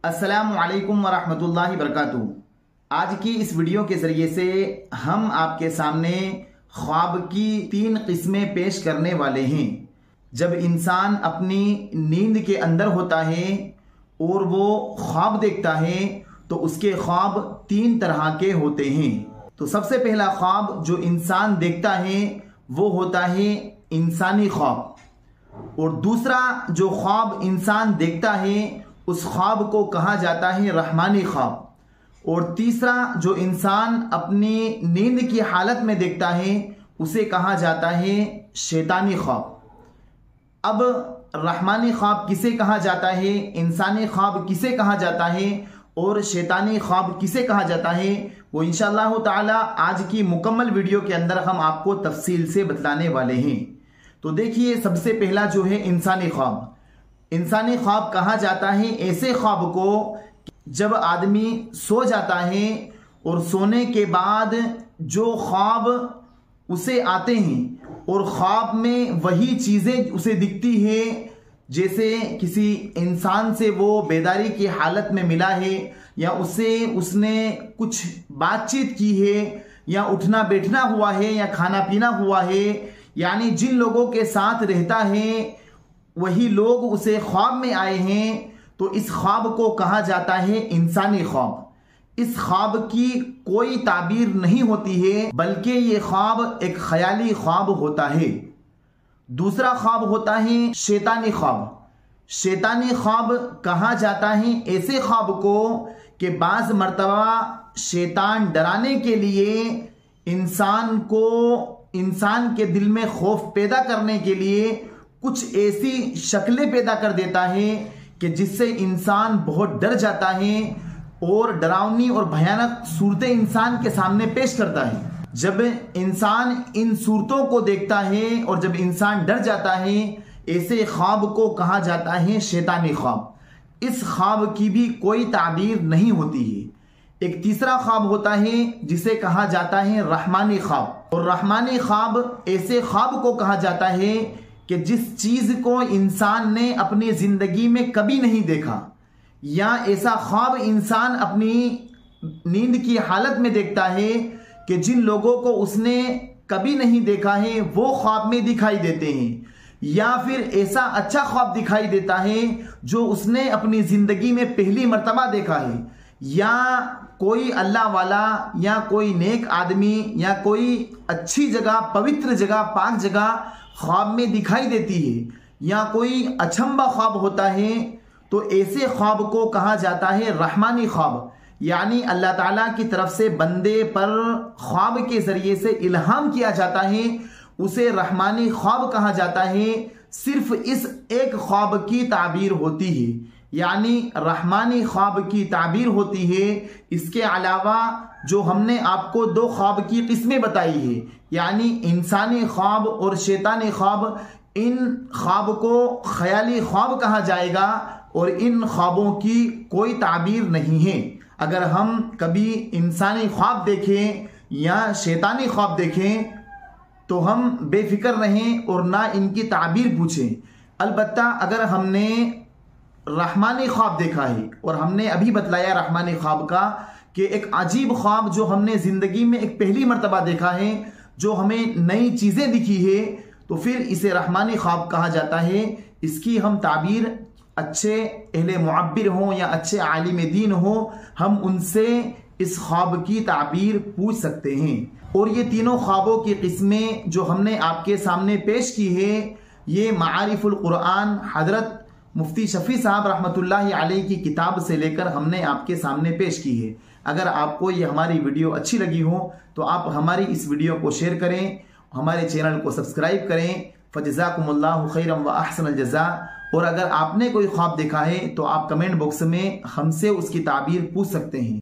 अस्सलामु अलैकुम वरहमतुल्लाहि वबरकातुहू। आज की इस वीडियो के ज़रिए से हम आपके सामने ख्वाब की 3 किस्में पेश करने वाले हैं। जब इंसान अपनी नींद के अंदर होता है और वो ख्वाब देखता है तो उसके ख्वाब 3 तरह के होते हैं। तो सबसे पहला ख्वाब जो इंसान देखता है वो होता है इंसानी ख्वाब, और दूसरा जो ख्वाब इंसान देखता है उस ख्वाब को कहा जाता है रहमानी ख्वाब, और तीसरा जो इंसान अपनी नींद की हालत में देखता है उसे कहा जाता है शैतानी ख्वाब। अब रहमानी ख्वाब किसे कहा जाता है, इंसानी ख्वाब किसे कहा जाता है और शैतानी ख्वाब किसे कहा जाता है, वो इंशाअल्लाह ताला आज की मुकम्मल वीडियो के अंदर हम आपको तफसील से बतलाने वाले हैं। तो देखिए, सबसे पहला जो है इंसानी ख्वाब। इंसानी ख्वाब कहा जाता है ऐसे ख्वाब को जब आदमी सो जाता है और सोने के बाद जो ख्वाब उसे आते हैं और ख्वाब में वही चीज़ें उसे दिखती है, जैसे किसी इंसान से वो बेदारी की हालत में मिला है या उसने कुछ बातचीत की है या उठना बैठना हुआ है या खाना पीना हुआ है, यानी जिन लोगों के साथ रहता है वही लोग उसे ख्वाब में आए हैं, तो इस ख्वाब को कहा जाता है इंसानी ख्वाब। इस ख्वाब की कोई ताबीर नहीं होती है, बल्कि ये ख्वाब एक ख्याली ख्वाब होता है। दूसरा ख्वाब होता है शैतानी ख्वाब। शैतानी ख्वाब कहा जाता है ऐसे ख्वाब को कि बाज मर्तबा शैतान डराने के लिए इंसान के दिल में खौफ पैदा करने के लिए कुछ ऐसी शक्लें पैदा कर देता है कि जिससे इंसान बहुत डर जाता है और डरावनी और भयानक सूरतें इंसान के सामने पेश करता है। जब इंसान इन सूरतों को देखता है और जब इंसान डर जाता है, ऐसे ख्वाब को कहा जाता है शैतानी ख्वाब। इस ख्वाब की भी कोई ताबीर नहीं होती है। एक तीसरा ख्वाब होता है जिसे कहा जाता है रहमानी ख्वाब, और रहमानी ख्वाब ऐसे ख्वाब को कहा जाता है कि जिस चीज को इंसान ने अपनी जिंदगी में कभी नहीं देखा, या ऐसा ख्वाब इंसान अपनी नींद की हालत में देखता है कि जिन लोगों को उसने कभी नहीं देखा है वो ख्वाब में दिखाई देते हैं, या फिर ऐसा अच्छा ख्वाब दिखाई देता है जो उसने अपनी जिंदगी में पहली मर्तबा देखा है, या कोई अल्लाह वाला या कोई नेक आदमी या कोई अच्छी जगह, पवित्र जगह, पाक जगह ख्वाब में दिखाई देती है, या कोई अचंबा ख्वाब होता है, तो ऐसे ख्वाब को कहा जाता है रहमानी ख्वाब। यानी अल्लाह ताला की तरफ से बंदे पर ख्वाब के जरिए से इल्हाम किया जाता है, उसे रहमानी ख्वाब कहा जाता है। सिर्फ इस एक ख्वाब की ताबीर होती है, यानी रहमानी ख्वाब की ताबीर होती है। इसके अलावा जो हमने आपको 2 ख्वाब की किस्में बताई है, यानी इंसानी ख्वाब और शैतानी ख्वाब, इन ख्वाब को ख्याली ख्वाब कहा जाएगा और इन ख्वाबों की कोई ताबीर नहीं है। अगर हम कभी इंसानी ख्वाब देखें या शैतानी ख्वाब देखें तो हम बेफिक्र रहें और ना इनकी ताबीर पूछें। अलबत्ता अगर हमने रहमानी ख्वाब देखा है, और हमने अभी बतलाया रहमानी ख्वाब का कि एक अजीब ख्वाब जो हमने ज़िंदगी में एक पहली मर्तबा देखा है, जो हमें नई चीज़ें दिखी है, तो फिर इसे रहमानी ख्वाब कहा जाता है। इसकी हम ताबीर अच्छे अहले मुअब्बिर हों या अच्छे आलिम दीन हो, हम उनसे इस ख्वाब की ताबीर पूछ सकते हैं। और ये तीनों ख्वाबों की किस्में जो हमने आपके सामने पेश की है, ये मारिफुल कुरान हजरत मुफ्ती शफी साहब रहमतुल्लाहि अलैहि की किताब से लेकर हमने आपके सामने पेश की है। अगर आपको ये हमारी वीडियो अच्छी लगी हो तो आप हमारी इस वीडियो को शेयर करें, हमारे चैनल को सब्सक्राइब करें। फजज़ाकुमुल्लाहु खैरन व अहसनल जज़ा। और अगर आपने कोई ख्वाब देखा है तो आप कमेंट बॉक्स में हमसे उसकी ताबीर पूछ सकते हैं।